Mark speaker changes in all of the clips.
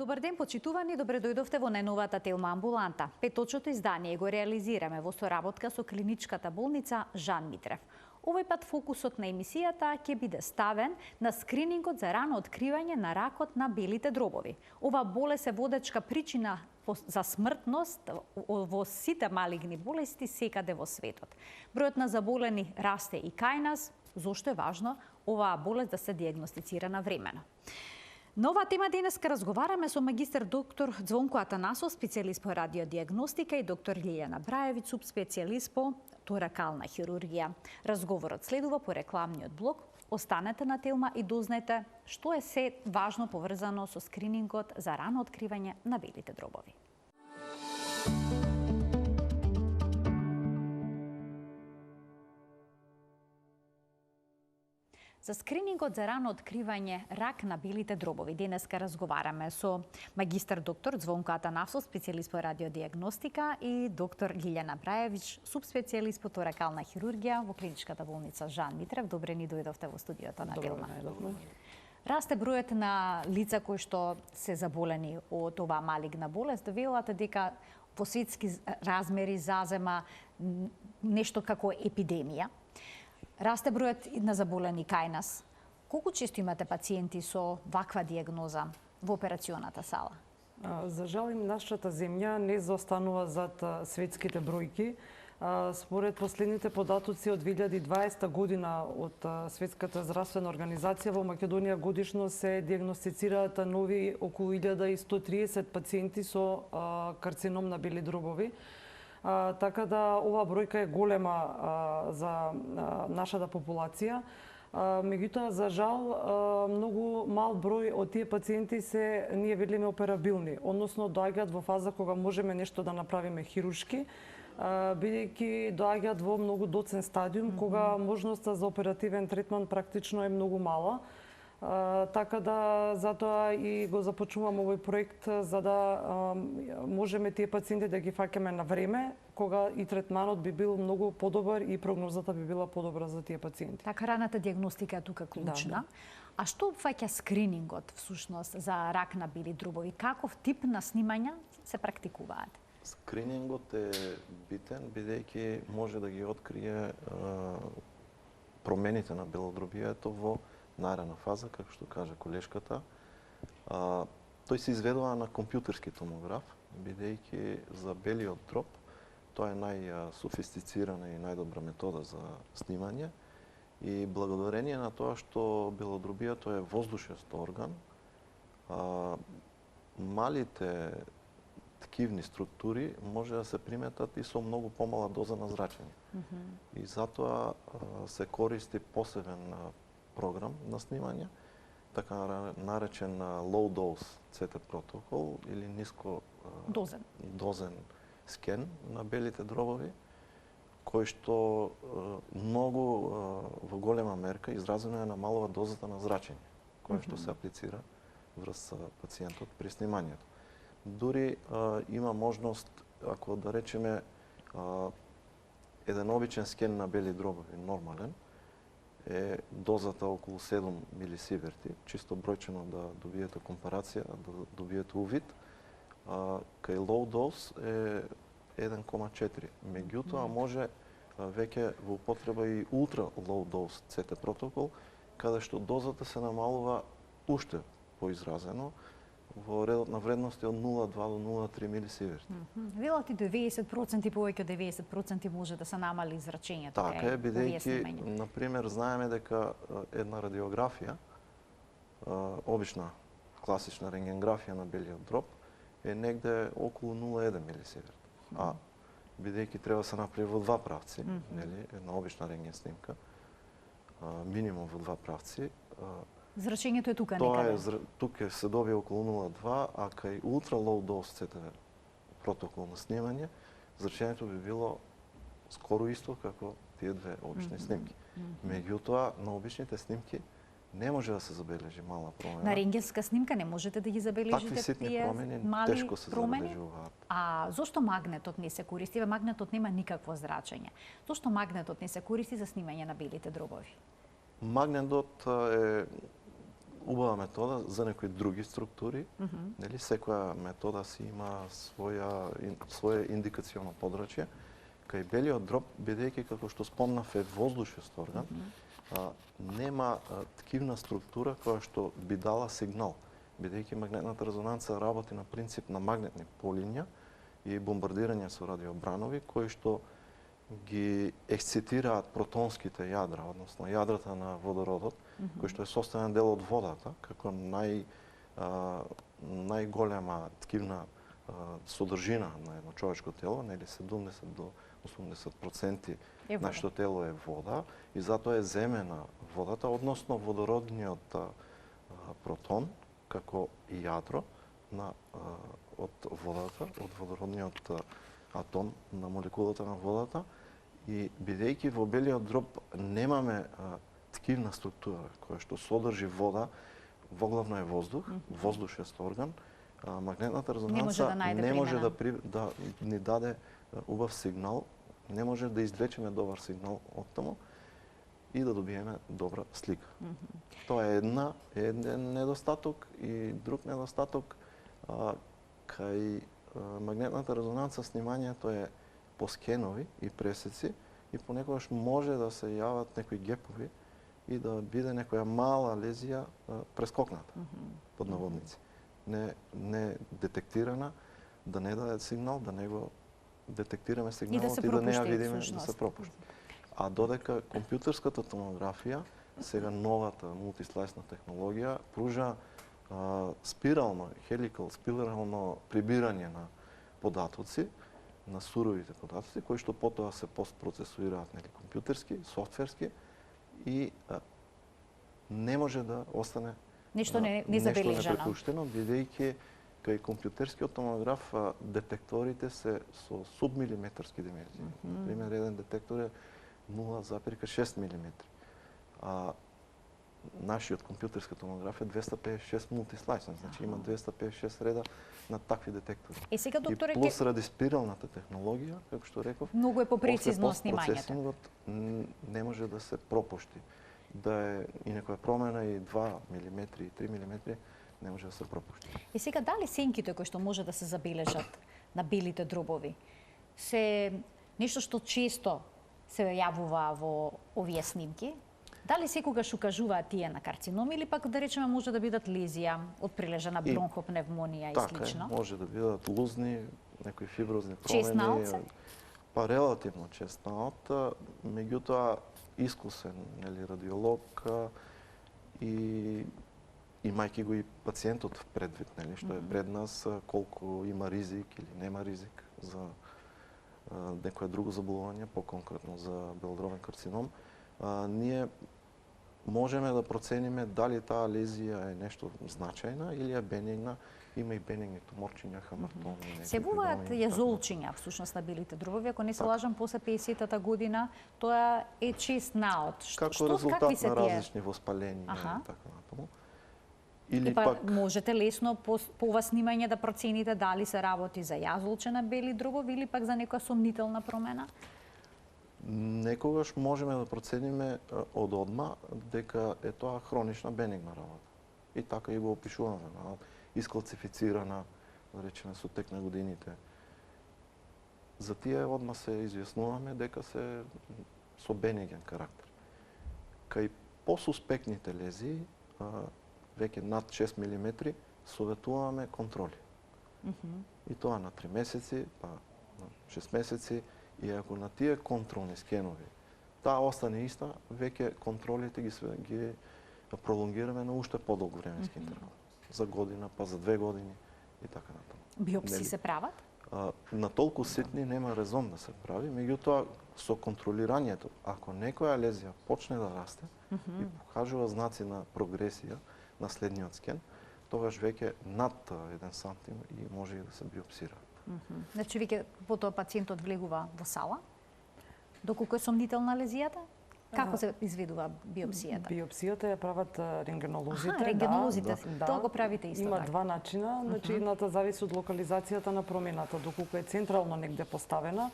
Speaker 1: Добар ден, почитувани, добре дојдовте во најновата Телма амбуланта. Петочното издание го реализираме во соработка со клиничката болница Жан Митрев. Овој пат фокусот на емисијата ќе биде ставен на скринингот за рано откривање на ракот на белите дробови. Ова болест е водечка причина за смртност во сите малигни болести секаде во светот. Бројот на заболени расте и кај нас, зошто е важно оваа болест да се дијагностицира навремено. На оваа тема денеска разговараме со магистар доктор Звонко Атанасов, специјалист по радиодијагностика, и доктор Лилјана Брајевиќ, субспецијалист по торакална хирургија. Разговорот следува по рекламниот блок. Останете на Телма и дознаете што е се важно поврзано со скринингот за рано откривање на белите дробови. За скринингот за рано откривање рак на белите дробови денеска разговараме со магистар доктор Звонко Атанасов, специјалист по радиодијагностика, и доктор Лилјана Брајевиќ, субспецијалист по торакална хирургија во клиничката болница Жан Митрев. Добре ни дојдовте во студиото на Телма. Расте бројот на лица кои што се заболени од оваа малигна болест. Велате дека во светски размери зазема нешто како епидемија. Расте бројот на заболени кај нас. Колку често имате пациенти со ваква дијагноза во операционата сала?
Speaker 2: За жал, нашата земја не заостанува зад светските бројки. Според последните податоци од 2020 година од Светската здравствена организација, во Македонија годишно се дијагностицираат нови околу 1130 пациенти со карцином на бели дробови. Така да оваа бројка е голема за нашата популација. Меѓутоа, за жал, многу мал број од тие пациенти се, ние велиме, операбилни, односно доаѓаат во фаза кога можеме нешто да направиме хируршки, бидејќи доаѓаат во многу доцен стадиум, кога можноста за оперативен третман практично е многу мала. Така да затоа и го започнувам овој проект, за да можеме тие пациенти да ги фаќаме на време, кога и третманот би бил многу подобар и прогнозата би била подобра за тие пациенти.
Speaker 1: Така, раната дијагностика е тука клучна. Да. А што опфаќа скринингот всушност за рак на бели дробови? Каков тип на снимања се практикуваат?
Speaker 3: Скринингот е битен, бидејќи може да ги открие промените на белодробието во нарана фаза, како што кажа колешката. Тој се изведува на компјутерски томограф, бидејќи за белиот дроб тоа е најсофистицирана и најдобра метода за снимање, и благодарение на тоа што белодробието е воздушест орган, малите ткивни структури може да се приметат и со многу помала доза на зрачење. И затоа се користи посебен програм на снимање, така наречен low dose CT протокол или ниско дозен скен на белите дробови, кој што многу во голема мерка изразено е намалува дозата на зрачење, кој што се аплицира врз пациентот при снимањето. Дури има можност, ако да речеме еден обичен скен на бели дробови, нормален, е дозата околу 7 милисиверти, чисто бројчено да добиете компарација, да добиете увид. Кај low dose е 1,4. Меѓутоа може веќе во употреба и ultra low dose CT протокол, каде што дозата се намалува уште поизразено во редот на вредности од 0,2 до 0,3 милисиверти.
Speaker 1: Велате 90%, повеќе од 90% може да се намали зрачењето.
Speaker 3: Така е, бидејќи, например, знаеме дека една радиографија, обична класична рентгенграфија на белиот дроб, е негде околу 0,1 милисиверт. А бидејќи треба да се направи во два правци, нели, една обична рентген снимка, минимум во два правци,
Speaker 1: зрачењето е тука некаде.
Speaker 3: Тука се добија околу 0,2, а кај ultra low dose CT протокол на снимање, зрачењето би било скоро исто како тие две обични снимки. Меѓутоа, на обичните снимки не може да се забележи мала промена.
Speaker 1: На рентгенска снимка не можете да ги забележите
Speaker 3: такви ситни промени, тешко се забележуваат.
Speaker 1: А зошто магнетот не се користи? Магнетот нема никакво зрачење. Зошто магнетот не се користи за снимање на белите дробови?
Speaker 3: Магнетот е убава метода за некои други структури. Нели секоја метода си има своje индикационо подрачје. Кај белиот дроб, бидејќи како што спомнав е воздушест орган, нема ткивна структура која што би дала сигнал, бидејќи магнетната резонанца работи на принцип на магнетни полиња и бомбардирање со радиобранови кои што ги ексцитираат протонските јадра, односно јадрата на водородот, кој што е составен дел од водата, како најголема ткивна содржина на едно човечко тело, нели 70 до 80% нашето тело е вода и затоа е земена водата, односно водородниот протон како јадро од водата, од водородниот атом на молекулата на водата и бидејќи во белиот дроб немаме ткивна структура која што содржи вода, воглавно е воздух, воздушест орган, магнетната резонанца не може да ни даде убав сигнал, не може да извлечеме добар сигнал од таму и да добиеме добра слика. Тоа е еден недостаток и друг недостаток кај магнетната резонанца снимањето е по скенови и пресеци и понекогаш може да се јават некои гепови и да биде некоја мала лезија прескокната под наводници. Не детектирана, да не даде сигнал, да не го детектираме сигналот и да не ја видиме да се пропушти. А додека компјутерската томографија, сега новата мултислайсна технологија, пружа спирално прибирање на податоци, на суровите податоци, кои што потоа се постпроцесуираат нели компјутерски, софтверски и не може да остане
Speaker 1: нешто незабележано,
Speaker 3: непрепуштено, бидејќи кај компјутерскиот томограф детекторите се со субмилиметарски димензии. Например, еден детектор е 0,6 милиметри. Нашиот компјутерска томограф е 256 мултислайсен, значи има 256 реда на такви детектори.
Speaker 1: Сега, докторе,
Speaker 3: и плюс ради спиралната технологија, како што реков,
Speaker 1: многу е попрецизно снимањето.
Speaker 3: Не може да се пропушти. Да е и некоја промена и 2 мм и 3 мм не може да се пропушти.
Speaker 1: И сега, дали сенките кои што може да се забележат на белите дробови се нешто што често се јавува во овие снимки? Дали секогаш укажуваат тие на карцином или пак да речеме може да бидат лезија од прилежана бронхопневмонија и слично?
Speaker 3: Така, може да бидат лузни, некои фиброзни промени.
Speaker 1: Честнаот се?
Speaker 3: Па релативно честнаот, меѓутоа искусен радиолог и имајќи го и пациентот предвид, што е пред нас, колку има ризик или нема ризик за некое друго заболување, по-конкретно за белодробен карцином, ние можеме да процениме дали таа лезија е нешто значајна или е бенигна. Има и бенигни туморчиња, хамартоми.
Speaker 1: Се буваат јазолчиња всушност на белите дробови, ако не се лажам, после 50-та година, тоа е чест наод.
Speaker 3: Како резултат на различни воспаленија и така натаму. Или пак
Speaker 1: можете лесно по ова снимање да процените дали се работи за јазолчена бели дробови или пак за некоја сомнителна промена?
Speaker 3: Некогаш можеме да процениме од одма дека е тоа хронична бенигна работа. И така и го опишуваме, искласифицирана, да речеме, со тек на годините. За тие одма се изјаснуваме дека се со бениген карактер. Кај посуспектните лезии, веќе над 6 мм, советуваме контроли. И тоа на 3 месеци, па на 6 месеци, и ако на тие контролни скенови таа остане иста, веќе контролите ги пролонгираме на уште подолг временски интервал. За година, па за 2 години и така натаму.
Speaker 1: Биопси се прават?
Speaker 3: На толку ситни нема резон да се прави, меѓутоа со контролирањето, ако некоја лезија почне да расте и покажува знаци на прогресија на следниот скен, тогаш веќе над 1 сантим и може и да се биопсира.
Speaker 1: Значи, веќе потоа пациентот влегува во сала? Доколку е сомнителна лезијата? Како се изведува биопсијата?
Speaker 2: Биопсијата ја прават рентгенолозите.
Speaker 1: Рентгенолозите, тоа го правите исто
Speaker 2: Има
Speaker 1: така.
Speaker 2: два начина, значи едната зависи од локализацијата на промената, доколку е централно негде поставена,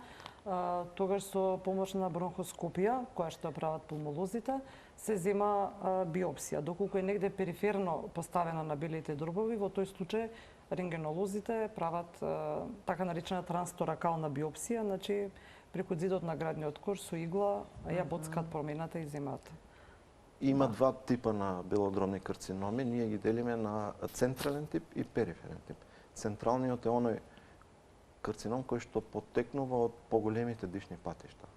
Speaker 2: тогаш со помош на бронхоскопија, која што ја прават пулмолозите, се зема биопсија. Доколку е негде периферно поставена на белите дробови, во тој случај рентгенолозите прават така наречена трансторакална биопсија, значи преку зидот на градниот кош со игла ја боцкаат промената и земаат.
Speaker 3: Има два типа на белодробни карциноми, ние ги делиме на централен тип и периферен тип. Централниот е оној карцином кој што потекнува од поголемите дишни патишта.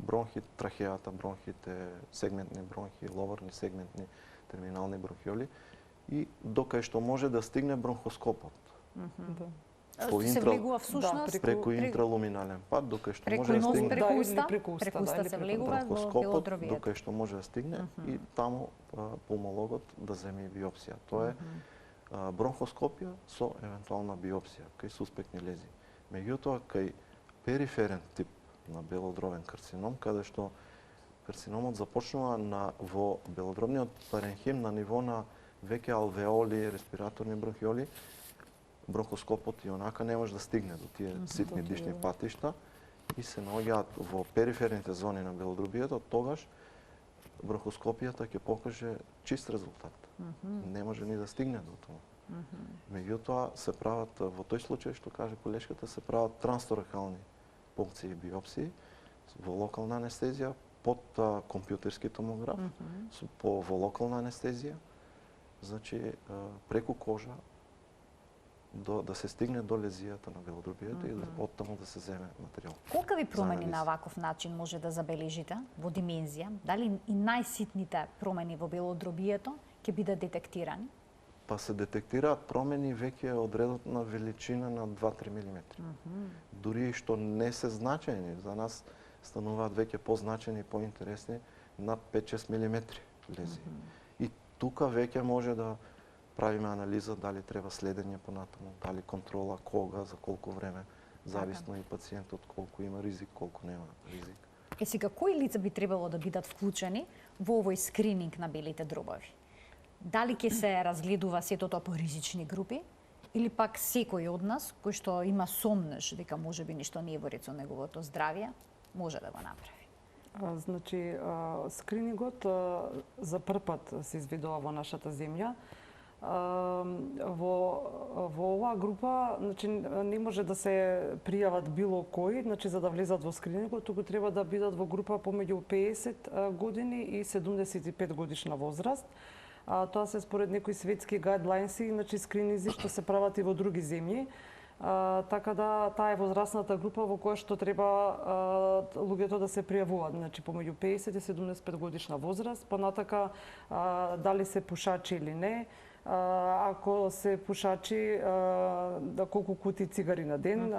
Speaker 3: Бронхит, трахеата, бронхите, сегментни бронхи, ловарни сегментни, терминални бронхиоли и докај што може да стигне бронхоскопот.
Speaker 1: Се влегува всушност
Speaker 3: преку интралуминален пат, докај што може
Speaker 1: да
Speaker 3: стигне
Speaker 1: преку уста се влегува во белодробието.
Speaker 3: Докај што може да стигне и таму пулмологот да земи биопсија. Тоа е бронхоскопија со евентуална биопсија кај суспектни лези. Меѓутоа, кај периферен тип на белодробен карцином, каде што карциномот започнува во белодробниот паренхим на ниво на веќе алвеоли, респираторни бронхиоли, бронхоскопот и онака не може да стигне до тие ситни дишни патишта и се наоѓаат во периферните зони на белодробието, тогаш бронхоскопијата ќе покаже чист резултат. Не може ни да стигне до тоа. Меѓутоа се прават во тој случај што каже колешката, се прават трансторакални пункции и биопсии во локална анестезија под компјутерски томограф, во локална анестезија, значи преку кожа да се стигне до лезијата на белодробието и оттаму да се земе материјал.
Speaker 1: Колкави промени на ваков начин може да забележите во димензија? Дали и најситните промени во белодробието ќе бидат детектирани?
Speaker 3: Па се детектираат промени веќе од редот на величина на 2-3 мм. Дури и што не се значајни, за нас стануваат веќе позначени и поинтересни над 5-6 мм лези. И тука веќе може да правиме анализа дали треба следење понатаму, дали контрола, кога, за колку време, зависно и пациентот колку има ризик, колку нема ризик.
Speaker 1: Сега, кои лица би требало да бидат вклучени во овој скрининг на белите дробови? Дали ќе се разгледува сето тоа по ризични групи или пак секој од нас кој што има сомнеш дека можеби ништо не е во ред со неговото здравје, може да го направи?
Speaker 2: Значи, скринингот за прв пат се изведува во нашата земја. Во оваа група, значи, не може да се пријават било кој, значи, за да влезат во скринингот, туку треба да бидат во група помеѓу 50 години и 75 годишна возраст. Тоа се според некои светски гайдлайнси, значи скрининзи што се прават и во други земји. Така да таа е возрастната група во која што треба луѓето да се пријавуваат, значи помеѓу 50 и 75 годишна возраст, понатака дали се пушачи или не, ако се пушачи, колку кутии цигари на ден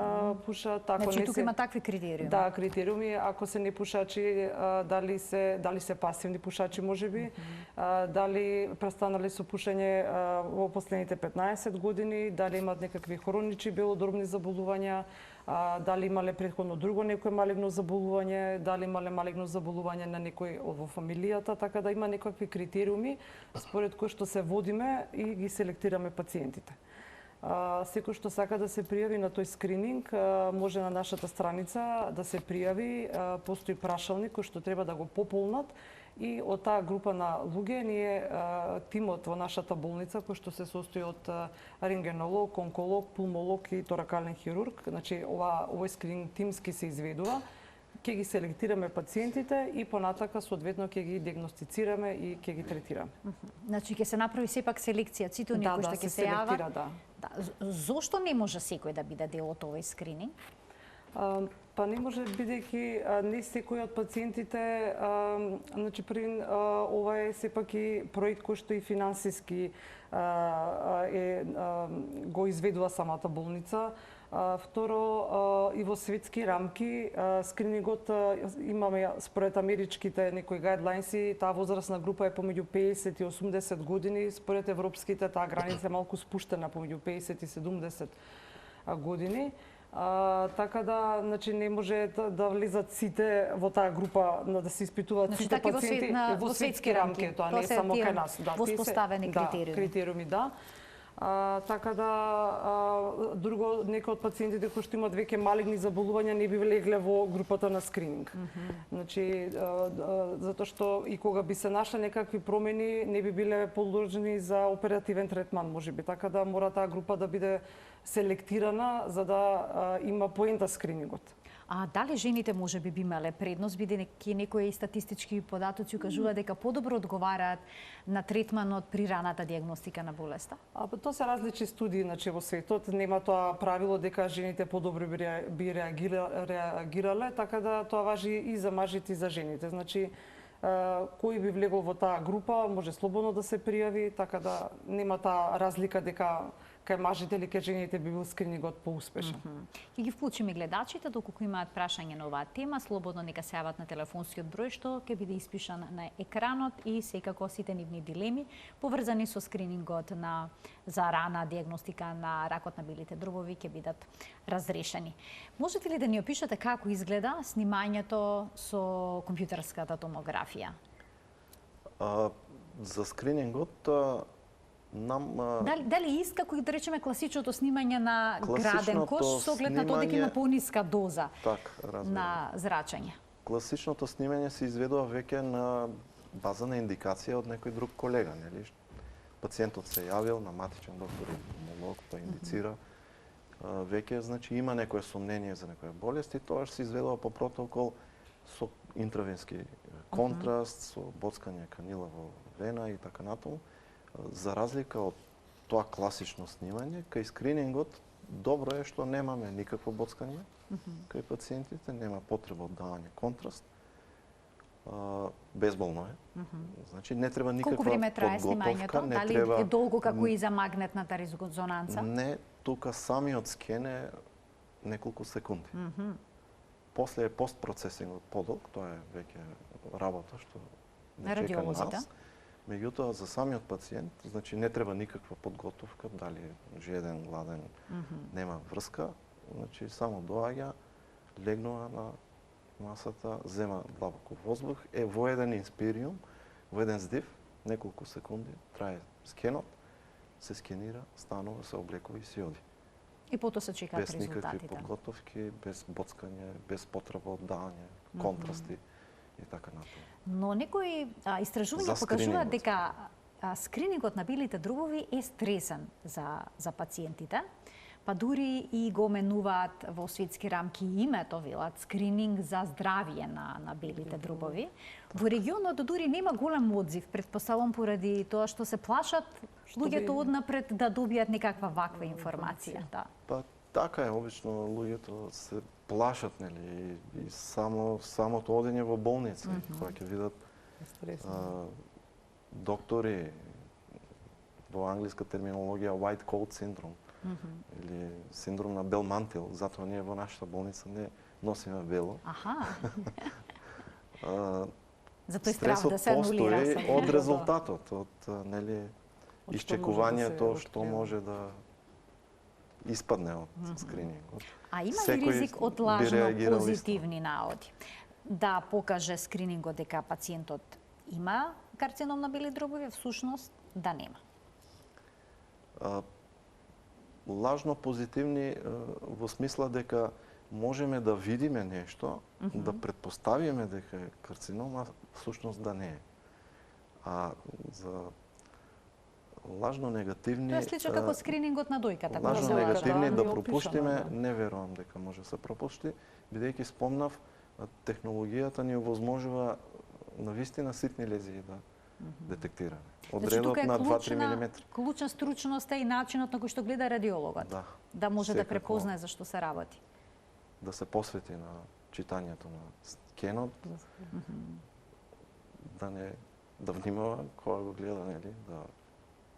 Speaker 2: пушат, ако
Speaker 1: значи,
Speaker 2: не
Speaker 1: тука
Speaker 2: се...
Speaker 1: има такви критериуми.
Speaker 2: Да, критериуми, ако се не пушачи, дали се пасивни пушачи можеби, дали престанале со пушење во последните 15 години, дали имаат некакви хронични белодробни заболувања, дали имале претходно друго некое малигно заболување, дали имале малигно заболување на некој во фамилијата, така да има некакви критериуми според кои што се водиме и ги селектираме пациентите. Секој што сака да се пријави на тој скрининг, може на нашата страница да се пријави, постои прашалник кој што треба да го пополнат и од таа група на луѓе ние тимот во нашата болница кој што се состои од рентгенолог, онколог, пулмолог и торакален хирург, значи овој скрининг тимски се изведува, ќе ги селектираме пациентите и понатака соодветно ќе ги диагностицираме и ќе ги третираме.
Speaker 1: Значи ќе се направи сепак селекција, сите оние кои што ќе се јават. Зошто не може секој да биде дел од овој скрининг?
Speaker 2: Па не може, бидејќи не секој од пациентите, значи првин ова е сепак и проект кој што и финансиски го изведува самата болница. Второ, и во светски рамки, скринингот имаме според америчките некои гайдлайнси, таа возрастна група е помеѓу 50 и 80 години, според европските таа граница е малку спуштена помеѓу 50 и 70 години. Така да, значи не може да влезат сите во таа група, да се испитуваат сите пациенти
Speaker 1: во светски рамки.
Speaker 2: Тоа не е само кај нас.
Speaker 1: Воспоставени критериуми.
Speaker 2: Критериуми, да. Така да друго некои од пациентите кои што имаат веќе малигни заболувања не би легле во групата на скрининг. Значи затоа што и кога би се нашле некакви промени не би биле подложени за оперативен третман можеби. Така да мора таа група да биде селектирана за да има поента скринингот.
Speaker 1: А дали жените може би имале предност, бидејќи некои статистички податоци укажуваат дека подобро одговараат на третманот при раната диагностика на болеста?
Speaker 2: Тоа се различни студии, значи во светот нема тоа правило дека жените подобро би реагирале, така да тоа важи и за мажите и за жените. Значи кој би влегол во таа група може слободно да се пријави, така да нема таа разлика дека кај мажите или кај жените би бил скринингот поуспешен.
Speaker 1: Ќе ги вклучиме гледачите, доколку имаат прашање на оваа тема, слободно нека се јават на телефонскиот број што ќе биде испишан на екранот и секако сите нивни дилеми поврзани со скринингот за рана диагностика на ракот на белите дрвови ќе бидат разрешени. Можете ли да ни опишете како изгледа снимањето со компјутерската томографија?
Speaker 3: За скринингот
Speaker 1: Дали иска кој да речеме класичното снимање на граден кош со оглед на тоа дека има пониска доза на зрачење?
Speaker 3: Класичното снимање се изведува веќе на база на индикација од некој друг колега, нели? Пациентот се јавил на матичен доктор или пулмолог, па индицира. Веќе значи има некое сомнение за некоја болест и тоа се изведува по протокол со интравенски контраст, со боцкање канила во вена и така натаму. За разлика од тоа класично снимање, кај скринингот добро е што немаме никакво боцкање кај пациентите, нема потреба од давање контраст. Безболно е. Значи не треба никаква
Speaker 1: подготовка. Колку време трае
Speaker 3: снимањето?
Speaker 1: Дали е долго како и за магнетната резонанца?
Speaker 3: Не, тука самиот скен е неколку секунди. После е постпроцесингот подолг, тоа е веќе работа што не чека нас. Меѓутоа, за самиот пациент, значи не треба никаква подготовка, дали жеден, гладен, нема врска, значи само доаѓа, легнува на масата, зема длабоко воздух, е во еден инспириум, во еден здив, неколку секунди, трае скенот, се скенира, станува, се облекува и си оди.
Speaker 1: И потоа се чекаат резултатите.
Speaker 3: Без никакви подготовки, без боцкање, без потреба од давање, контрасти и така натаму.
Speaker 1: Но некои истражувања покажуваат дека скринингот на белите дрвови е стресен за пациентите, па дури и го менуваат во светски рамки името, велат, скрининг за здравие на белите дрвови. Во регионот дури нема голем одзив, претпоставувам поради тоа што се плашат луѓето однапред да добијат некаква ваква информација.
Speaker 3: Па така е, обично луѓето се плашат, нели, и самото одење во болница, кога ќе видат доктори, во англиска терминологија white coat syndrome, или синдром на бел мантил, затоа ние во нашата болница не носиме бело.
Speaker 1: Стресот постои
Speaker 3: од резултатот, од нели исчекувањето што може да испадне од скринингот.
Speaker 1: А има ли ризик од лажно позитивни наоди? Да покаже скринингот дека пациентот има карцином на бели дрвови, всушност да нема?
Speaker 3: Лажно позитивни во смисла дека можеме да видиме нешто, да претпоставиме дека е карцином, а всушност да не е. А за лажно негативни...
Speaker 1: Тоа слича како скринингот на дојката.
Speaker 3: Лажно негативни да пропуштиме, не верувам дека може да се пропушти, бидејќи спомнав, технологијата ни овозможува навистина ситни лезии да детектираме. Од редот на 2-3 мм.
Speaker 1: Клучна стручноста и начинот на кој што гледа радиологот. Да може да препознае за што се работи.
Speaker 3: Да се посвети на читањето на скенот, да внимава кога го гледа, нели, да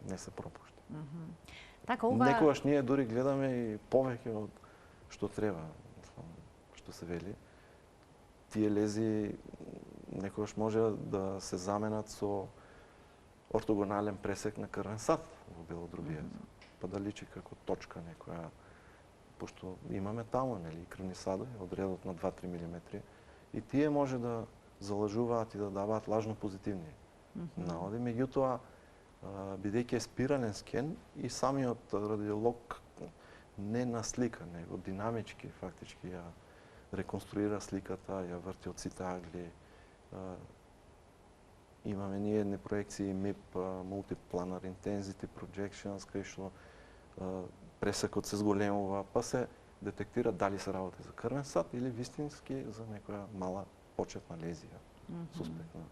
Speaker 3: не се пропушти. Некогаш ние дури гледаме и повеќе од што треба, што се вели. Тие лези некогаш може да се заменат со ортогонален пресек на крвен сад во белодрвието. Па да личи како точка некоја, пошто имаме таму, нели, крвни садови од редот на 2-3 мм. И тие може да залажуваат и да даваат лажно позитивни наоди. Меѓутоа, бидејќи е спирален скен и самиот радиолог не на слика, него динамички фактички ја реконструира сликата, ја врти од сите агли. Имаме ние едни проекции MIP, Multiplanar Intensity Projections, кај што пресекот се зголемува, па се детектира дали се работи за крвен сад или вистински за некоја мала почетна лезија, суспектна.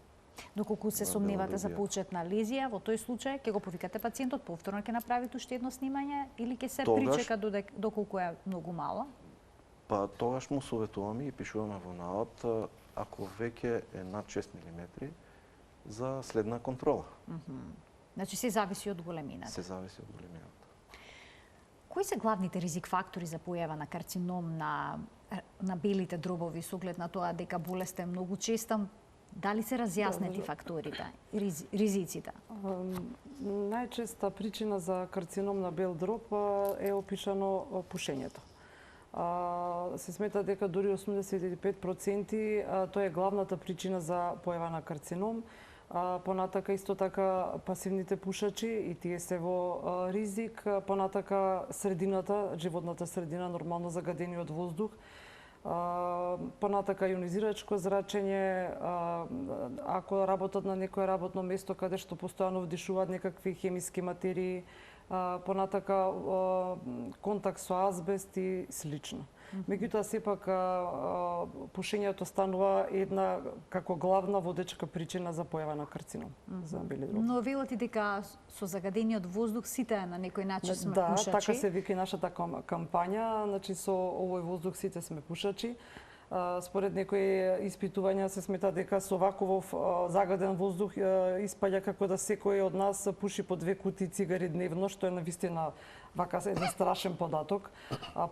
Speaker 1: Доколку се сомневате за почетна лезија, во тој случај ќе го повикате пациентот, повторно ќе направите уште едно снимање или ќе се причека доколку е многу мало?
Speaker 3: Па тогаш му советуваме и пишуваме во навод, ако веќе е над 6 мм, за следна контрола.
Speaker 1: Значи се зависи од големината.
Speaker 3: Се зависи од големината.
Speaker 1: Кои се главните ризик фактори за појава на карцином на белите дробови со оглед на тоа дека болест е многу честа? Дали се разјаснети факторите, ризиците?
Speaker 2: Најчеста причина за карцином на бел дроб е опишано пушењето. Се смета дека дури 85% тоа е главната причина за појава на карцином. Понатака исто така пасивните пушачи и тие се во ризик. Понатака средината, животната средина, нормално загадени од воздух. Понатака ионизирачко зрачење, ако работат на некое работно место каде што постојано вдишуваат некакви хемиски материи, понатака контакт со азбест и слично. Меѓутоа, сепак, пушењето станува една како главна водечка причина за појава на карцином за бели дроб.
Speaker 1: Но велате дека со загадениот воздух сите на некој начин сме пушачи?
Speaker 2: Да, така се вика и нашата кампања, значи со овој воздух сите сме пушачи. Според некои испитувања се смета дека со ваковов загаден воздух испаѓа како да секој од нас пуши по 2 кутии цигари дневно, што е навистина вака еден страшен податок,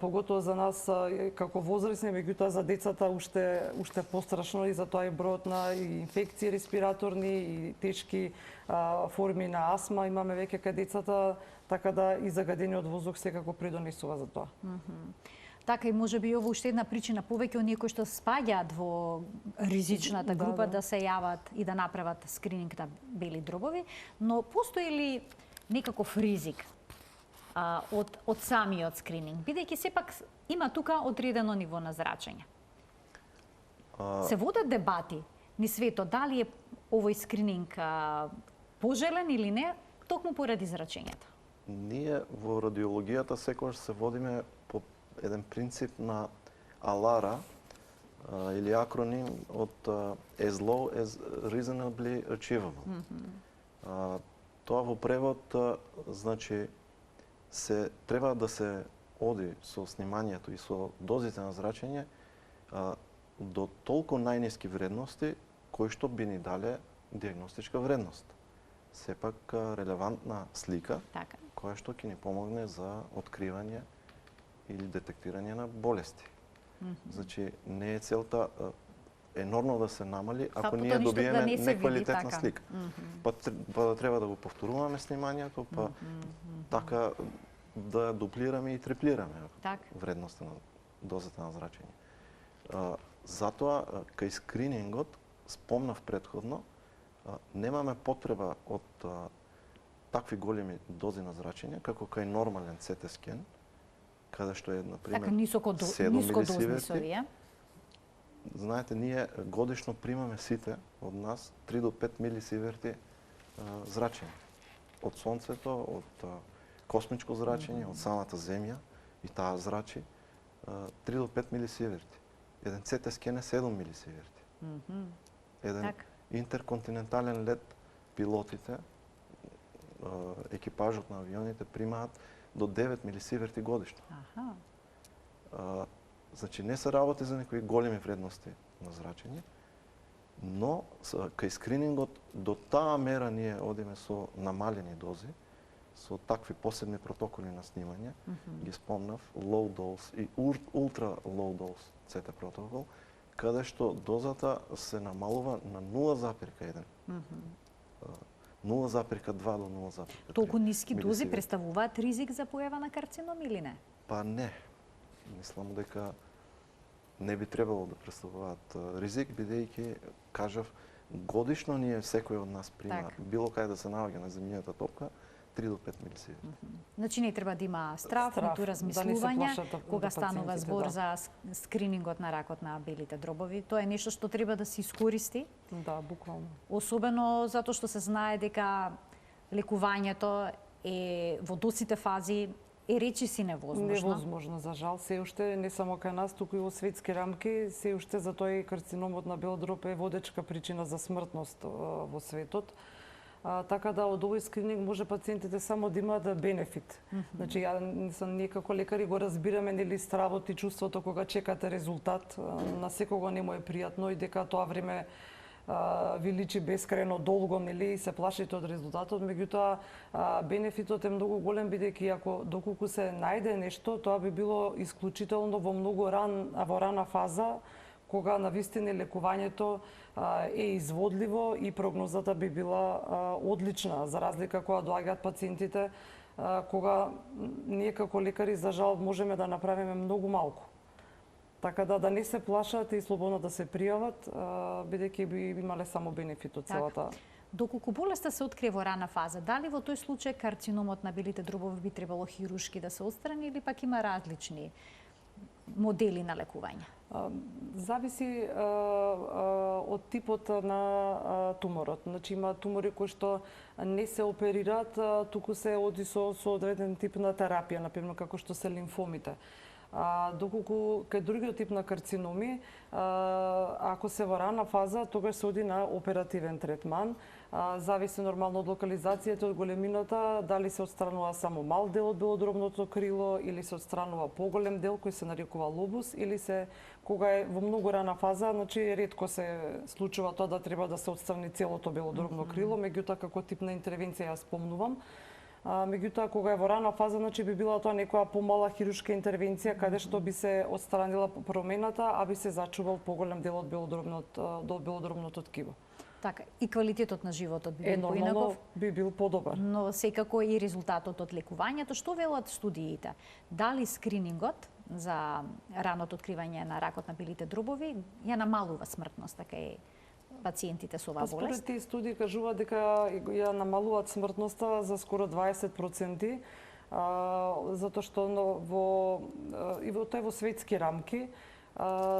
Speaker 2: поготово за нас како возрастни, меѓутоа за децата уште пострашно и затоа и бројот на инфекции респираторни и тешки форми на астма имаме веќе кај децата, така да и загадениот воздух секако придонесува за тоа.
Speaker 1: Така и можеби ова уште една причина повеќе оние кои што спаѓаат во ризичната група да се јават и да направат скрининг на бели дробови, но постои ли некаков ризик од самиот скрининг, бидејќи сепак има тука одредено ниво на зрачење? Се водат дебати ни светот дали е овој скрининг пожелен или не, токму поради зрачењето.
Speaker 3: Ние во радиологијата секогаш се водиме по еден принцип на АЛАРА или акроним од as low as reasonably achievable. Тоа во превод значи треба да се оди со снимањето и со дозите на зрачење до толку најниски вредности кои што би ни дале диагностичка вредност. Сепак релевантна слика која што ќе ни помогне за откривање или детектирање на болести. Значи, не е целта енормно да се намали ако ние добиеме неквалитетна слика. Па треба да го повторуваме снимањето, па така да дуплираме и триплираме вредноста на дозата на зрачење. Затоа, кај скринингот, спомнав претходно, немаме потреба од такви големи дози на зрачење, како кај нормален ЦТ скен, каде што е, например, 7 милисиверти. Знаете, ние годишно примаме сите од нас 3 до 5 милисиверти зрачење. Од Сонцето, од космичко зрачење, од самата Земја, и таа зрачи 3 до 5 милисиверти. Еден ЦТ скен е 7 милисиверти. Еден интерконтинентален лет пилотите, екипажот на авионите примаат до 9 милисиверти годишно. Значи, не се работи за некои големи вредности на зрачење, но кај скринингот до таа мера ние одиме со намалени дози, со такви посебни протоколи на снимање, ги спомнав, low dose и ultra low dose CT протокол, каде што дозата се намалува на 0,1. 0,2 до 0,3.
Speaker 1: Толку ниски дози представуваат ризик за појава на карцином или не?
Speaker 3: Па не. Мислам дека не би требало да представуваат ризик, бидејќи, кажав, годишно ние секој од нас прима
Speaker 1: Така.
Speaker 3: било каде да се наоѓа на земјината топка 3 до 5 милисиевер.
Speaker 1: Значи не треба да има страф,
Speaker 2: Страф,
Speaker 1: ниту
Speaker 2: да не се
Speaker 1: размислување
Speaker 2: плашат
Speaker 1: кога станува
Speaker 2: пациентите,
Speaker 1: збор
Speaker 2: да.
Speaker 1: за скринингот на ракот на белите дробови. Тоа е нешто што треба да се искористи,
Speaker 2: Да, буквално.
Speaker 1: особено затоа што се знае дека лекувањето е во досите фази е речиси невозможно.
Speaker 2: Невозможно, за жал, се уште не само кај нас, туку и во светски рамки, се уште за тој карциномот на бел дроб е водечка причина за смртност во светот. Така да од овој скрининг може пациентите само да имаат бенефит. Значи, ние како лекари го разбираме, нели, стравот и чувството кога чекате резултат, на секого не му е пријатно и дека тоа време ви личи бескрајно долго, нели, и се плашите од резултатот, меѓутоа бенефитот е многу голем, бидејќи ако доколку се најде нешто, тоа би било исклучително во многу во рана фаза, кога навистина лекувањето е изводливо и прогнозата би била одлична, за разлика кога доаѓаат пациентите, кога ние како лекари, за жал, можеме да направиме многу малку. Така да не се плашат и слободно да се пријават, бидејќи би имале само бенефит од целата.
Speaker 1: Доколку болеста се открие во рана фаза, дали во тој случај карциномот на белите дробови би требало хирушки да се отстрани или пак има различни модели на лекување?
Speaker 2: Зависи од типот на туморот. Значи има тумори кои што не се оперираат, туку се оди со одреден тип на терапија, например како што се лимфомите. Доколку кај другиот тип на карциноми, ако се во рана фаза, тогаш се оди на оперативен третман. Зависи нормално од локализацијата, од големината, дали се отстранува само мал дел од белодробното крило или се отстранува поголем дел кој се нарекува лобус, или се кога е во многу рана фаза, значи ретко се случува тоа да треба да се отстрани целото белодробно крило, меѓутоа како тип на интервенција ја спомнувам. Меѓутоа, кога е во рана фаза, значи би била тоа некоја помала хирушка интервенција, каде што би се отстранила промената, а би се зачувал поголем дел од белодробното ткиво.
Speaker 1: Така, и квалитетот на животот би бил
Speaker 2: Нормално
Speaker 1: поинаков,
Speaker 2: би бил подобар.
Speaker 1: но секако и резултатот од лекувањето. Што велат студиите? Дали скринингот за раното откривање на ракот на белите дробови ја намалува смртноста кај пациентите со оваа
Speaker 2: Според
Speaker 1: болест?
Speaker 2: тие студии кажуваат дека ја намалуваат смртноста за скоро 20%, затоа што и во светски рамки,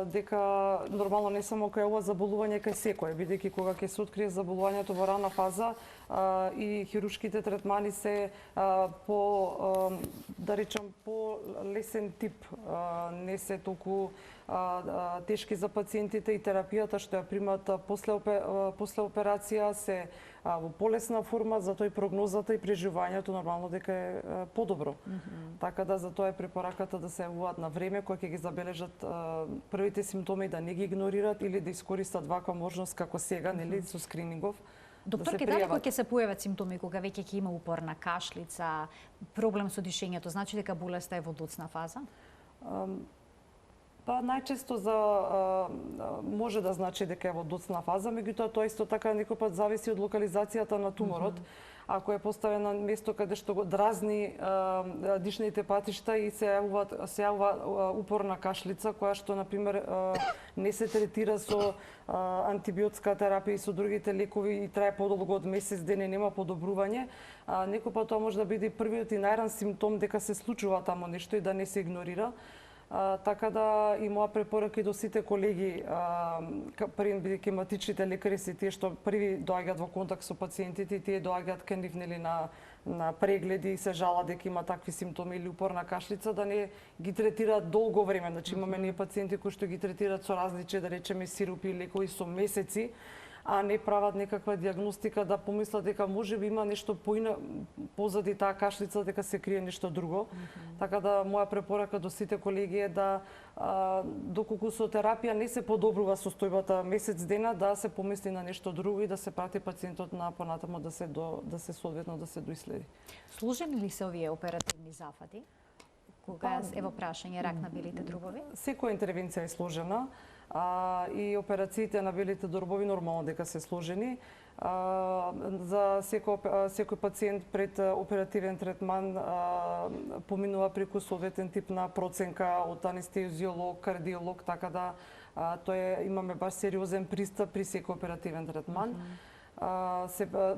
Speaker 2: дека нормално не само кај ова заболување, кај секој, бидејќи кога ќе се открие заболувањето во рана фаза и хирушките третмани се да речам, по лесен тип, не се толку тешки за пациентите, и терапијата што ја примат после операција се во полесна форма, затоа и прогнозата и преживувањето нормално дека е подобро. Така да затоа е препораката да се јавуваат на време кога ќе ги забележат првите симптоми, да не ги игнорираат или да искористат ваква можност како сега, нели, со скринингов.
Speaker 1: Докторке, дали кога ќе се појават симптоми, кога веќе ќе има упорна кашлица, проблем со дишењето, значи дека болеста е во доцна фаза?
Speaker 2: Па најчесто може да значи дека е во доцна фаза, меѓутоа тоа исто така некој пат зависи од локализацијата на туморот. Ако е поставен на место каде што го дразни дишните патишта и се јавува упорна кашлица, која што например не се третира со антибиотска терапија и со другите лекови и трае подолго од месец ден и нема подобрување, некој пат тоа може да биде првиот и најран симптом дека се случува таму нешто и да не се игнорира. Така да и моја препорака и до сите колеги, бидејќи хематичните лекари се тие што први доаѓаат во контакт со пациентите и тие доаѓаат кај нив, нели, на прегледи и се жалат дека има такви симптоми или упорна кашлица, да не ги третираат долго време. Значи имаме ние пациенти кои што ги третираат со различни, да речеме, сирупи и лекови со месеци, а не прават некаква диагностика да помислат дека можеби има нешто позади таа кашлица, дека се крие нешто друго. Така да моја препорака до сите колеги е да доколку со терапија не се подобрува состојбата месец дена, да се помисли на нешто друго и да се прати пациентот на понатамо да се соодветно да се доиследи.
Speaker 1: Сложени ли се овие оперативни зафати? Кога е во прашање рак на белите дробови?
Speaker 2: Секоја интервенција е сложена, и операциите на белите дробови нормално дека се сложени. За секој пациент пред оперативен третман поминува преку соодветен тип на проценка од анестезиолог, кардиолог, така да Имаме баш сериозен пристап при секој оперативен третман.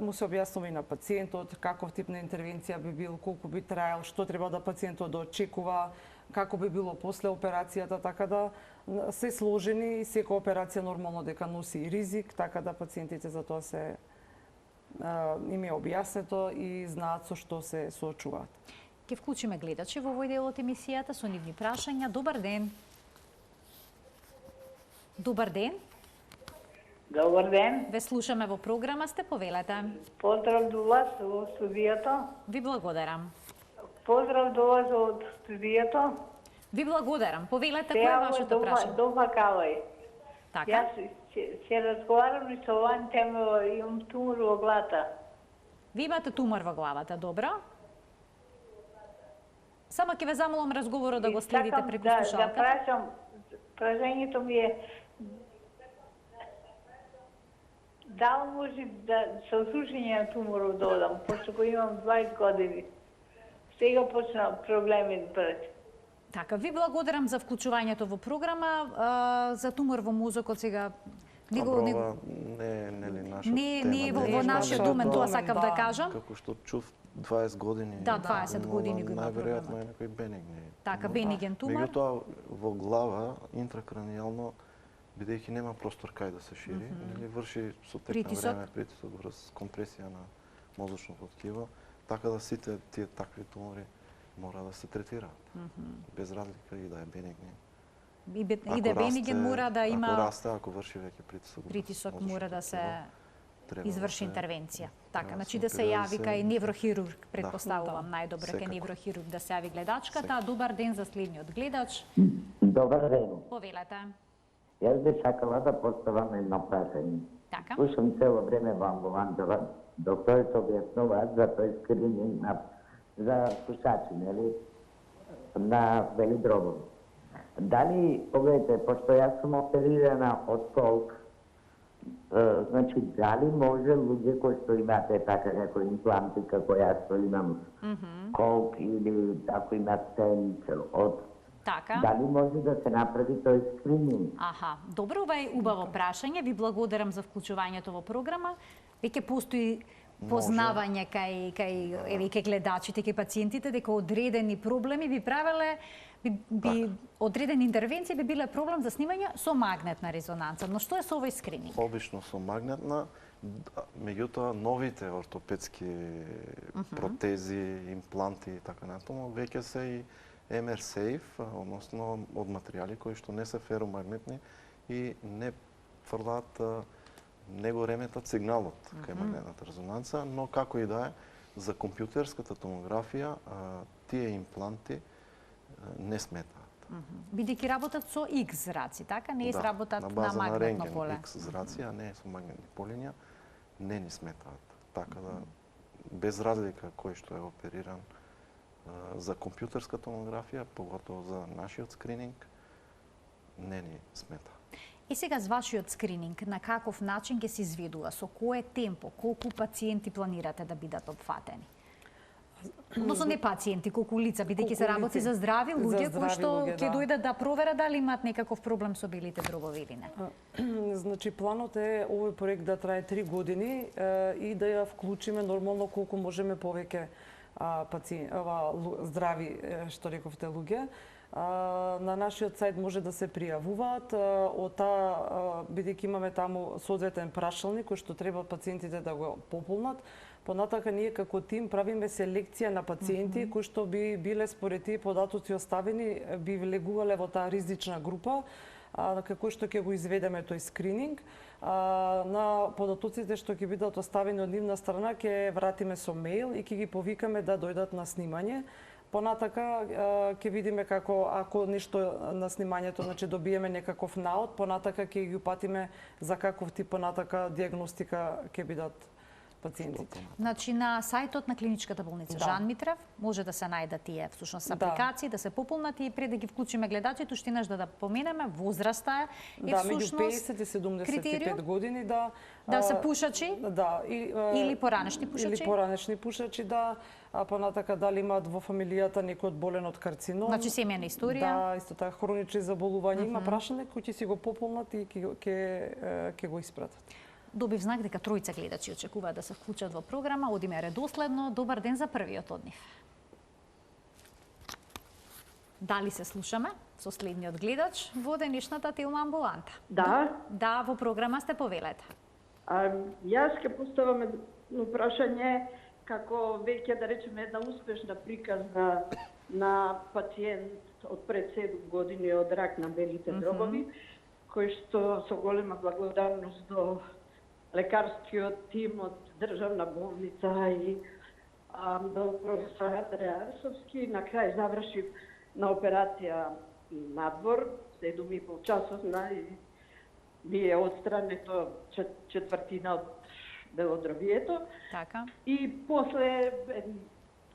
Speaker 2: Му се објаснува и на пациентот каков тип на интервенција би бил, колку би траел, што треба да пациентот да очекува, како би било после операцијата, така да се сложени и секоја операција нормално дека носи и ризик, така да пациентите за тоа се им е објаснето и знаат со што се соочуваат.
Speaker 1: Ке вклучиме гледачи во овој дел од емисијата со нивни прашања. Добар ден. Добар ден.
Speaker 4: Добар ден.
Speaker 1: Ве слушаме во програма, сте, повелете.
Speaker 4: Поздрав до вас во студијето.
Speaker 1: Ви благодарам.
Speaker 4: Поздрав до вас од студијето.
Speaker 1: Ви благодарам. Повелете, кој е вашето прашање?
Speaker 4: Дома Калај.
Speaker 1: Така.
Speaker 4: Јас ќе разговарам и со оваа тема, имам тумор во главата.
Speaker 1: Ви имате тумор во главата, добро? Само ќе ве замолам разговорот да го следите преку слушалката.
Speaker 4: Да прашам, прашањето ми е дали може да со слушање на туморот да одам, пошто го имам 20 години. Сега почна проблеми пред.
Speaker 1: Така, ви благодарам за вклучувањето во програма. За тумор во мозокот сега
Speaker 3: Не е наша тема.
Speaker 1: Не е во нашиот домен, тоа сакав да кажам.
Speaker 3: Како што чув 20 години.
Speaker 1: Да, 20 години го има
Speaker 3: најверојатно е некој бенигни.
Speaker 1: Така, бениген тумор.
Speaker 3: Меѓутоа во глава интракранијално, бидејќи нема простор кај да се шири, нели врши со тек на време притисок врз компресија на мозочното ткиво, така да сите тие такви тумори мора да се третираат. Без разлика и да е бенигни.
Speaker 1: И да бениген мора да има...
Speaker 3: Ако расте, ако врши веќе притисок.
Speaker 1: Притисок мора да се изврши интервенција. Така, значи
Speaker 3: да
Speaker 1: се јави кај неврохирург, предпоставувам најдобро кај неврохирург да се јави гледачката. Добар ден за следниот гледач.
Speaker 5: Добар ден.
Speaker 1: Повелете.
Speaker 5: Јас би сакала да поставам едно прашање.
Speaker 1: Така.
Speaker 5: Слушам цело време во амбулантова, докторите објаснуваат за тој скрининг за пушачи, нели, на велидробови. Дали, погledajte, пошто јас сум оперирана од колк, значи, дали може луѓе кои што имате така како импланти, како јас што имам колк или ако имат стент од
Speaker 1: Така.
Speaker 5: дали може да се направи тој скрининг?
Speaker 1: Аха, добро, ова е убаво прашање. Ви благодарам за вклучувањето во програма. Веќе постои познавање кај гледачите, кај пациентите, дека одредени проблеми би правеле одредени интервенции би биле проблем за снимање со магнетна резонанца. Но што е со овој скрининг?
Speaker 3: Обично со магнетна, меѓутоа новите ортопедски протези, импланти и така натаму, веќе се и MR-Safe, односно од материјали кои што не се феромагнетни и не фрлаат, не го реметат сигналот кај магнетната резонанца, но како и да е, за компјутерската томографија тие импланти не сметаат.
Speaker 1: Бидејќи работат со X зраци, така? Не изработат на
Speaker 3: база на
Speaker 1: магнетно
Speaker 3: рентген
Speaker 1: поле.
Speaker 3: X зраци, а не со магнетни полиња, не ни сметаат. Така да, без разлика кој што е опериран за компјутерска томографија, поготово за нашиот скрининг, не ни смета.
Speaker 1: И сега, за вашиот скрининг, на каков начин ќе се изведува? Со кое темпо? Колку пациенти планирате да бидат опфатени? Односно не пациенти, колку лица, бидејќи се работи за здрави луѓе кои што ќе дојдат да проверат дали имаат некаков проблем со белите дробови или не.
Speaker 2: Значи, планот е овој проект да трае 3 години и да ја вклучиме нормално колку можеме повеќе здрави, што рековте, луѓе. На нашиот сајт може да се пријавуваат, бидејќи имаме таму соодветен прашалник кој што треба пациентите да го пополнат. Понатака ние како тим правиме селекција на пациенти кои што би биле според тие податоци оставени, би влегувале во таа ризична група, како што ќе го изведеме тој скрининг. На податоците што ќе бидат оставени од нивна страна ќе вратиме со мејл и ќе ги повикаме да дојдат на снимање. Понатака ќе видиме како, ако нешто на снимањето, значи добиеме некаков наод, понатака ќе ги упатиме за каков тип понатака диагностика ќе бидат пациентите.
Speaker 1: Значи на сајтот на клиничката болница
Speaker 2: Да.
Speaker 1: Жан Митрев може да се најдат тие всушност
Speaker 2: Да.
Speaker 1: апликации, да се пополнат и пред да ги вклучиме гледачите, уште еднаш да поменеме возраста е
Speaker 2: Да, меѓу
Speaker 1: всушност
Speaker 2: 50 и 75
Speaker 1: критериум?
Speaker 2: години,
Speaker 1: Да се пушачи?
Speaker 2: Да,
Speaker 1: Или поранешни пушачи?
Speaker 2: Или поранешни пушачи, да. А понатака дали имаат во фамилијата некој болен од карцином.
Speaker 1: Значи семејна историја?
Speaker 2: Да, исто така хронични заболувања. Има прашање кои ќе си го пополнат и ќе го испратат.
Speaker 1: Добив знак дека тројца гледачи очекуваат да се вклучат во програма. Одиме редоследно. Добар ден за првиот од нив. Дали се слушаме со следниот гледач во денешната Телма амбуланта?
Speaker 6: Да.
Speaker 1: Да, во програма сте, повелете.
Speaker 6: Јас ќе поставам едно прашање како веќе да речеме една успешна приказна на пациент од пред 7 години од рак на белите дробови, кој што со голема благодарност до лекарскиот тим од државна болница и до професор Андреја Арсовски на крај завршив на операција надвор, 7,5 часовна и ми е отстрането четвртина од белодробието.
Speaker 1: Така.
Speaker 6: И после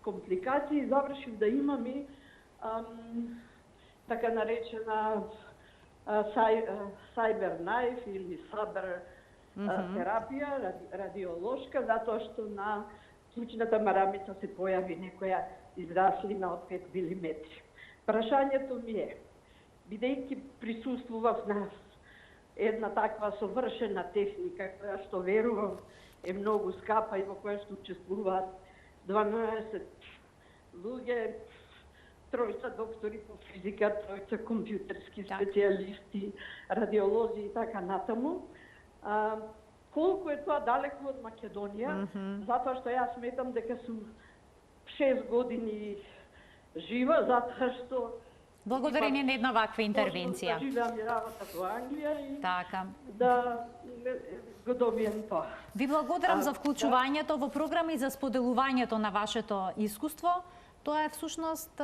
Speaker 6: компликации завршив да имам и така наречена cyber knife или сабер терапија, радиолошка, затоа што на случната марамица се појави некоја израслина од 5 мм. Прашањето ми е, бидејќи присуствував на една таква совршена техника, која што верувам е многу скапа и во која што учествуваат 12 луѓе, тројца доктори по физика, тројца компјутерски специјалисти, радиолози и така натаму. Колку е тоа далеко од Македонија, затоа што јас сметам дека сум 6 години жива, затоа што
Speaker 1: благодарение на една ваква интервенција.
Speaker 6: Да живеам и работа во Англија и
Speaker 1: Така.
Speaker 6: да го добием тоа.
Speaker 1: Ви благодарам за вклучувањето во програма и за споделувањето на вашето искуство. Тоа е всушност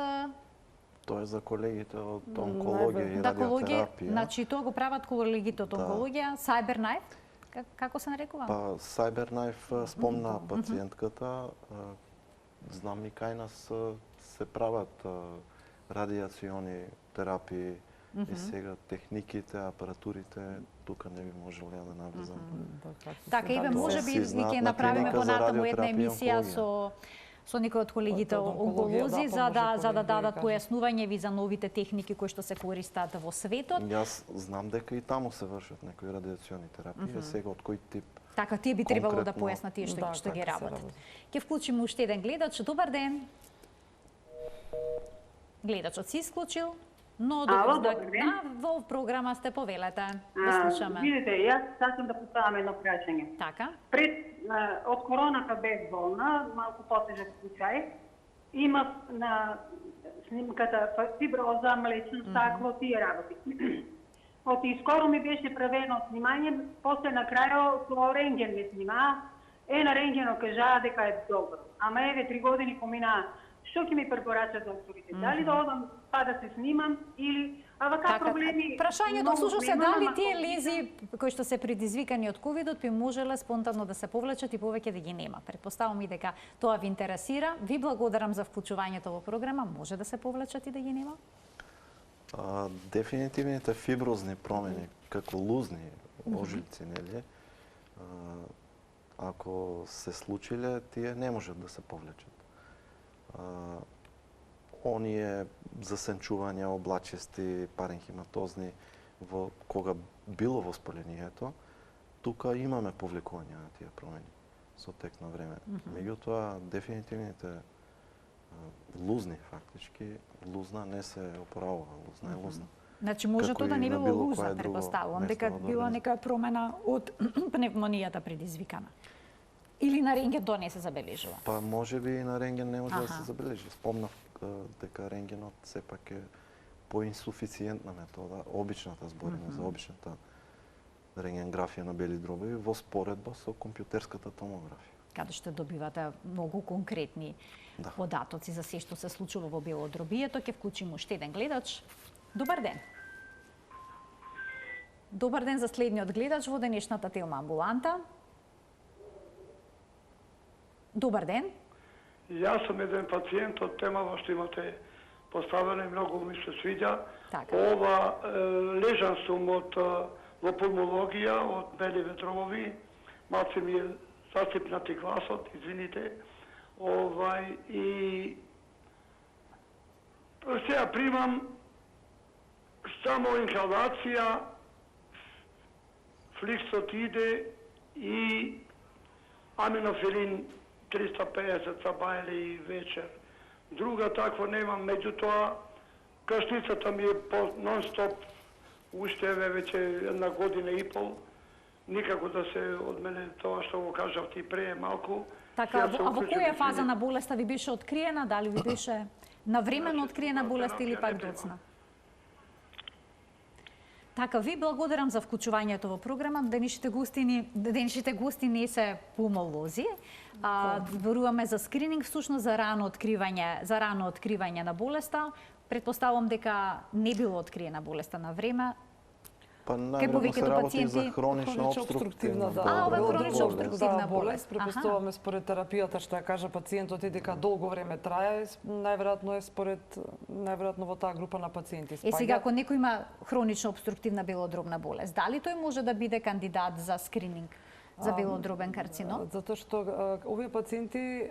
Speaker 3: Тоа е за колегите од онкологија и
Speaker 1: онкологија,
Speaker 3: радиотерапија.
Speaker 1: значи тоа го прават колегите од онкологија, Cyber Knife, како се нарекува?
Speaker 3: Па Cyber Knife спомна пациентката, знам и кај нас се прават радиациони терапии и сега техниките, апаратурите, тука не би можел ја да навлезам.
Speaker 1: Така, и може би ви ќе направиме понатаму една емисија со некои од колегите онколози за да дадат појаснување ви за новите техники кои што се користат во светот.
Speaker 3: Јас знам дека и таму се вршат некои радиациони терапии, сега од кој тип.
Speaker 1: Така, тие би требало да појаснат тие што ги работат. Ќе вклучиме уште еден гледач. Добар ден. Гледачот се исклучил, но во програма сте, повелете. Да слушаме.
Speaker 7: Видите, јас сакам да поставам едно прашање.
Speaker 1: Така.
Speaker 7: Од короната бев болна, малку потежок случај. Имав на снимката фиброза, млечно стакло, тие работи. И скоро ми беше правено снимање, после на крајот по рентген ме снима. На рентгенот кажаа дека е добро. Ама еве 3 години поминаа. Што ќе ми препорачат докторите? Дали да одам па да се снимам или вака проблеми?
Speaker 1: Прашањето слушно се дали тие лези кои што се предизвикани од ковидот би можеле спонтано да се повлечат и повеќе да ги нема. Претпоставам и дека тоа ви интересира. Ви благодарам за вклучувањето во програма. Може да се повлечат и да ги нема?
Speaker 3: Дефинитивните фиброзни промени, како лузни ожилци, нели? Ако се случиле, тие не можат да се повлечат. Оние засенчувања облачести, паренхематозни, кога било воспалението, тука имаме повлекување на тие промени со тек на време. Меѓутоа, дефинитивните лузни, фактички, лузна не се опоравува, лузна е лузна.
Speaker 1: Значи може тоа да не било лузна, претпоставувам, дека била некоја промена од пневмонијата предизвикана. Или на рентген тоа не се забележува?
Speaker 3: Па може би и на рентген не може да се забележи. Спомнав дека рентгенот сепак е поинсуфициентна метода, обичната збориме за обичната рентгенграфија на бели дробови во споредба со компјутерската томографија.
Speaker 1: Каде што добивате многу конкретни податоци за се што се случува во белодробието. Ќе вклучиме уште еден гледач. Добар ден. Добар ден за следниот гледач во денешната Телма амбуланта. Добар ден.
Speaker 8: Јас сум еден пациент од темава што имате поставено и многу ми се свиѓа.
Speaker 1: Така.
Speaker 8: Ова лежан сум во пулмологија, од бели ветровови. Малце ми е засипнати гласот, извините. И сега примам само инхалација, фликсотиде и аминофилин 350 сабајле и вечер. Друга таква немам, меѓутоа кашницата ми е по нон-стоп, уште веќе една година и пол. Никако да се од мене тоа што го кажав ти прее малку.
Speaker 1: Така, а во која фаза на болеста ви беше откриена? Дали ви беше навремено откриена болест или пак доцна? Така, ви благодарам за вклучувањето во програма. Денешните гости не се пулмолози. Зборуваме за скрининг, всушност за рано откривање на болеста. Предпоставувам дека не било откриена болеста на време.
Speaker 3: Па најверојатно се работи за хронична обструктивна болест.
Speaker 1: Ова е хронична обструктивна болест.
Speaker 2: Препоставуваме според терапијата што ја кажа пациентот и дека долго време трае, најверојатно во таа група на пациенти спаѓа.
Speaker 1: Сега ако некој има хронична обструктивна белодробна болест, дали тој може да биде кандидат за скрининг за белодробен карцином?
Speaker 2: Затоа што овие пациенти,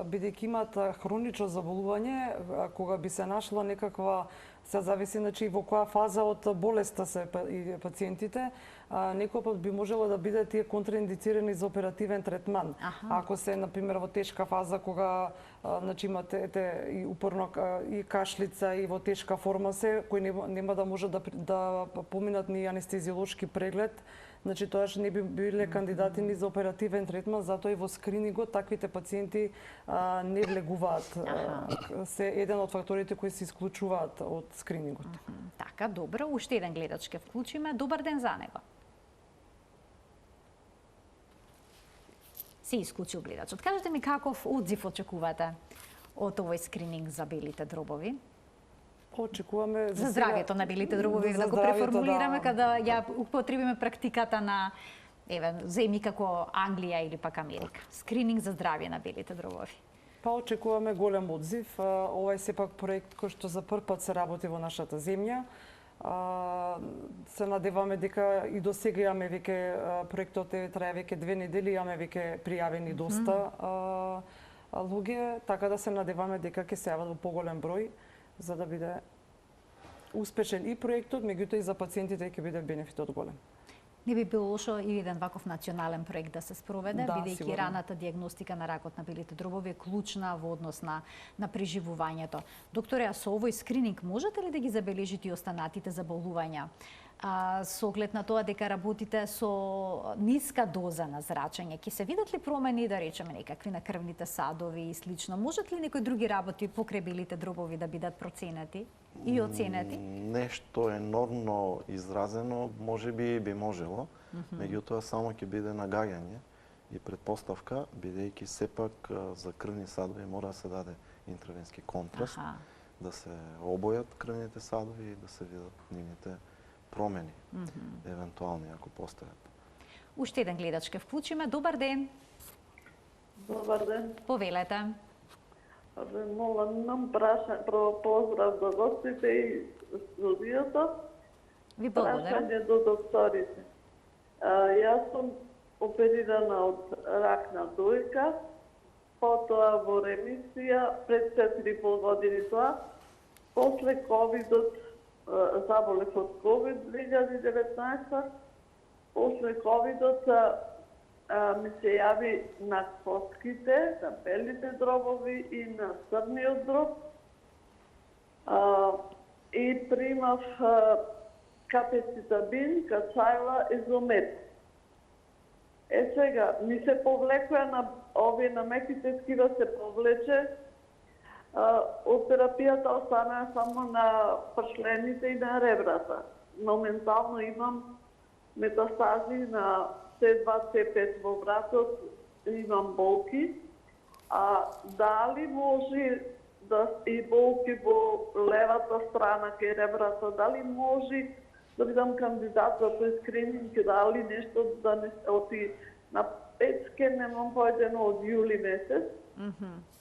Speaker 2: бидејќи имаат хронично заболување, кога би се нашла некаква, се зависи во која фаза од болеста се и пациентите, некој пат би можело да бидат тие контраиндицирани за оперативен третман. Ако се, например, во тешка фаза, кога имате и упорно и кашлица и во тешка форма се, кои нема да може да поминат ни анестезиолошки преглед, тоаш не би биле кандидати ни за оперативен третман, затоа и во скринингот таквите пациенти не влегуваат. Се еден од факторите кои се исклучуваат од скринингот.
Speaker 1: Така, добро. Уште еден гледач ке вклучиме. Добар ден за него. Се исклучил гледачот. Кажете ми каков одзив очекувате од овој скрининг за белите дробови?
Speaker 2: Очекуваме
Speaker 1: за здравјето на белите дробови, да го преформулираме, када ја употребиме практиката на земји како Англија или пак Америка. Скрининг за здравје на белите дробови.
Speaker 2: Па очекуваме голем одзив. Ова е сепак проект кој што за прв пат се работи во нашата земја. Се надеваме дека и до сега имаме веќе проектот трае веќе 2 недели, имаме веќе пријавени доста луѓе, така да се надеваме дека ќе се јават во поголем број за да биде успешен и проектот, меѓутоа и за пациентите ќе биде бенефитот голем.
Speaker 1: Не би било лошо и еден ваков национален проект да се спроведе, бидејќи раната дијагностика на ракот на белите дробови е клучна во однос на преживувањето. Докторе, а со овој скрининг можете ли да ги забележите и останатите заболувања? Со оглед на тоа дека работите со ниска доза на зрачење, ќе се видат ли промени, да речеме, некакви на крвните садови и слично? Можат ли некои други работи покрај белите дробови да бидат проценети и оценети?
Speaker 3: Нешто енормно изразено, може би можело, меѓутоа само ќе биде нагаѓање и предпоставка, бидејќи сепак за крвни садови мора да се даде интравенски контраст, да се обојат крвните садови и да се видат нивните промени, евентуални, ако постојат.
Speaker 1: Уште еден гледач ке вклучиме. Добар ден.
Speaker 9: Добар ден.
Speaker 1: Повелете.
Speaker 9: Молам поздрав до гостите и студијата.
Speaker 1: Ви благодарам.
Speaker 9: Прашање до докторите. Јас сум оперирана од рак на дојка, потоа во ремисија пред 4,5 години тоа, после ковидот, заболев од ковид 2019, после ковидот ми се јави на коските, на белите дробови и на црниот дроб. И примав капецитабин, кацајла и зомет. Сега, ми се повлекува на овие на меките ткива се повлече. Од терапијата останаа само на пршлените и на ребрата. Моментално имам метастази на C2, C5 во вратот, имам болки. Дали може да и болки во левата страна кај ребрата, дали може да бидам кандидат за тој скрининг, дали нешто да не оти На PET scan немам поедено од јули месец.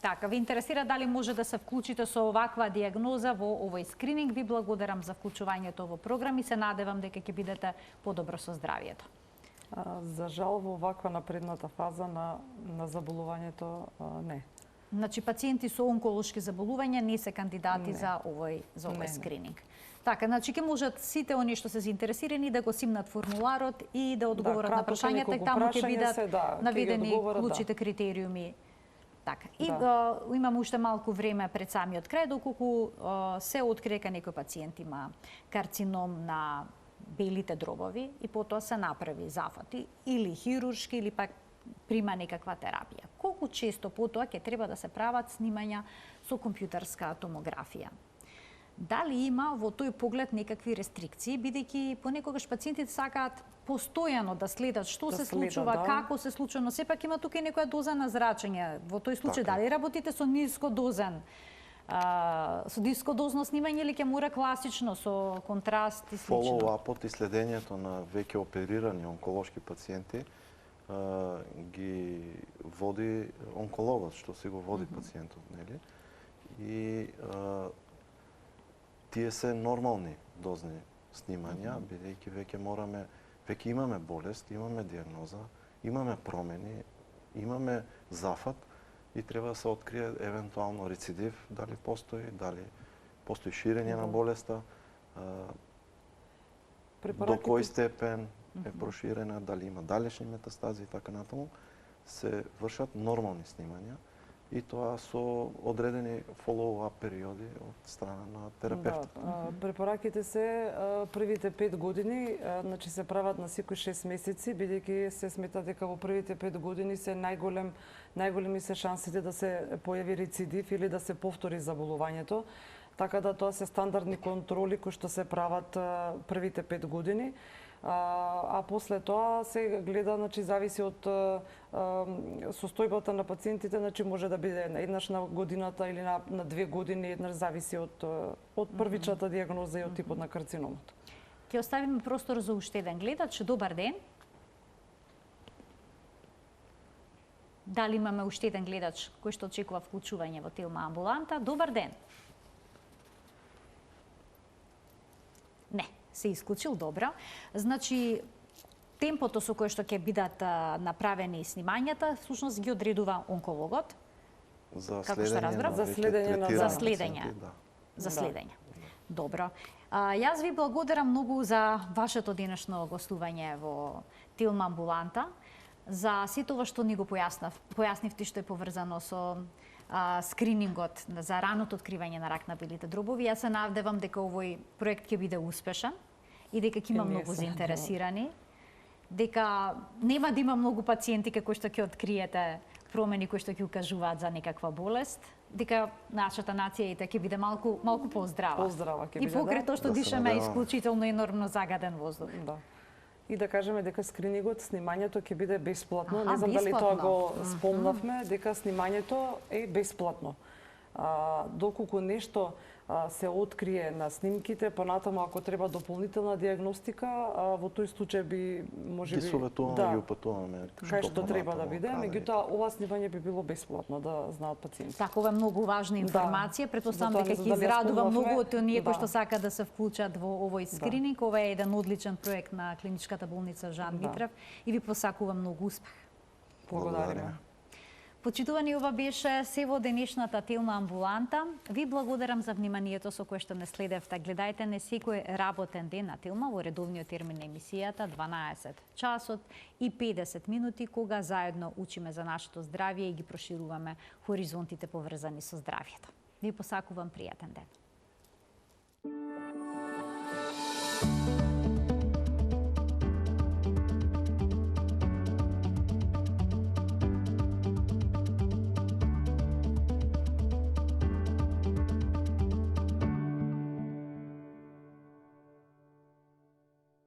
Speaker 1: Така, ви интересира дали може да се вклучите со оваква диагноза во овој скрининг. Ви благодарам за вклучувањето во програм и се надевам дека ќе бидете подобро со здравието.
Speaker 2: За жал, во ваква напредната фаза на заболувањето не.
Speaker 1: Значи, пациенти со онколошки заболувања не се кандидати за овој скрининг. Така, значи ќе можат сите оние што се заинтересирани да го симнат формуларот и да одговорат на прашањата и таму ќе бидат наведени клучите критериуми. Така. И имаме уште малку време пред самиот крај, доколку се открие дека некој пациент има карцином на белите дробови и потоа се направи зафати или хируршки или пак прима некаква терапија. Колку често потоа ќе треба да се прават снимања со компјутерска томографија? Дали има во тој поглед некакви рестрикции, бидејќи понекогаш пациентите сакаат постојано да следат што се случува, како се случува, но сепак има тука и некоја доза на зрачење. Во тој случај дали работите со нискодозен со нискодозно снимање или ќе мора класично со контраст и слично?
Speaker 3: Фоллоуапот и следењето на веќе оперирани онколошки пациенти ги води онкологот, што си го води пациентот, нели? И тие се нормални дозни снимања, бидејќи веќе имаме болест, имаме диагноза, имаме промени, имаме зафат и треба да се открие евентуално рецидив, дали постои ширење на болеста, до кој степен е проширена, дали има далечни метастази и така натаму, се вршат нормални снимања и тоа со одредени фоллоуап периоди од страна на терапевтот.
Speaker 2: Препораките се првите 5 години, значи се прават на секој 6 месеци, бидејќи се смета дека во првите 5 години се најголеми се шансите да се појави рецидив или да се повтори заболувањето. Така да тоа се стандардни контроли кои што се прават првите 5 години. А после тоа се гледа, значи зависи од состојбата на пациентите, значи може да биде еднаш на годината или на 2 години, еднаш зависи од првичната диагноза и од типот на карциномот.
Speaker 1: Ќе оставиме простор за уште еден гледач. Добар ден. Дали имаме уште еден гледач кој што очекува вклучување во Телма амбуланта? Добар ден. Не, се исклучил, добро. Значи, темпото со кое што ќе бидат направени снимањата, всушност ги одредува онкологот.
Speaker 3: За
Speaker 1: следење. Добро. Јас ви благодарам многу за вашето денешно гостување во Телма амбуланта, за сето ова што ни го појаснивте што е поврзано со скринингот за раното откривање на рак на белите дробови. Јас се надевам дека овој проект ќе биде успешен и дека ќе има многу заинтересирани, дека нема да има многу пациенти кои што ќе откриете промени кои што ќе укажуваат за некаква болест, дека нашата нација ќе биде малку поздрава.
Speaker 2: Поздрава ќе биде.
Speaker 1: И покрај тоа што дишаме исклучително енормно загаден воздух.
Speaker 2: Да. И да кажеме дека скринингот, снимањето ќе биде бесплатно. Не знам дали тоа го спомнавме, дека снимањето е бесплатно. Доколку нешто се открие на снимките, понатаму ако треба дополнителна диагностика, во тој случај би можеби
Speaker 3: ги советуваме, ги упатуваме
Speaker 2: кај што треба да биде, меѓутоа ова снимање би било бесплатно да знаат пациенти.
Speaker 1: Така, ова е многу важна информација, претпоставам дека ќе израдува многу од оние кои што сакаат да се вклучат во овој скрининг. Ова е еден одличен проект на клиничката болница Жан Митрев и ви посакувам многу успех.
Speaker 2: Благодариме.
Speaker 1: Почитувани, ова беше се во денешната Телма амбуланта. Ви благодарам за вниманието со кое што не следевте. Гледајте не секој работен ден на Телма во редовниот термин на емисијата 12 часот и 50 минути, кога заедно учиме за нашето здравје и ги прошируваме хоризонтите поврзани со здравјето. Ви посакувам пријатен ден.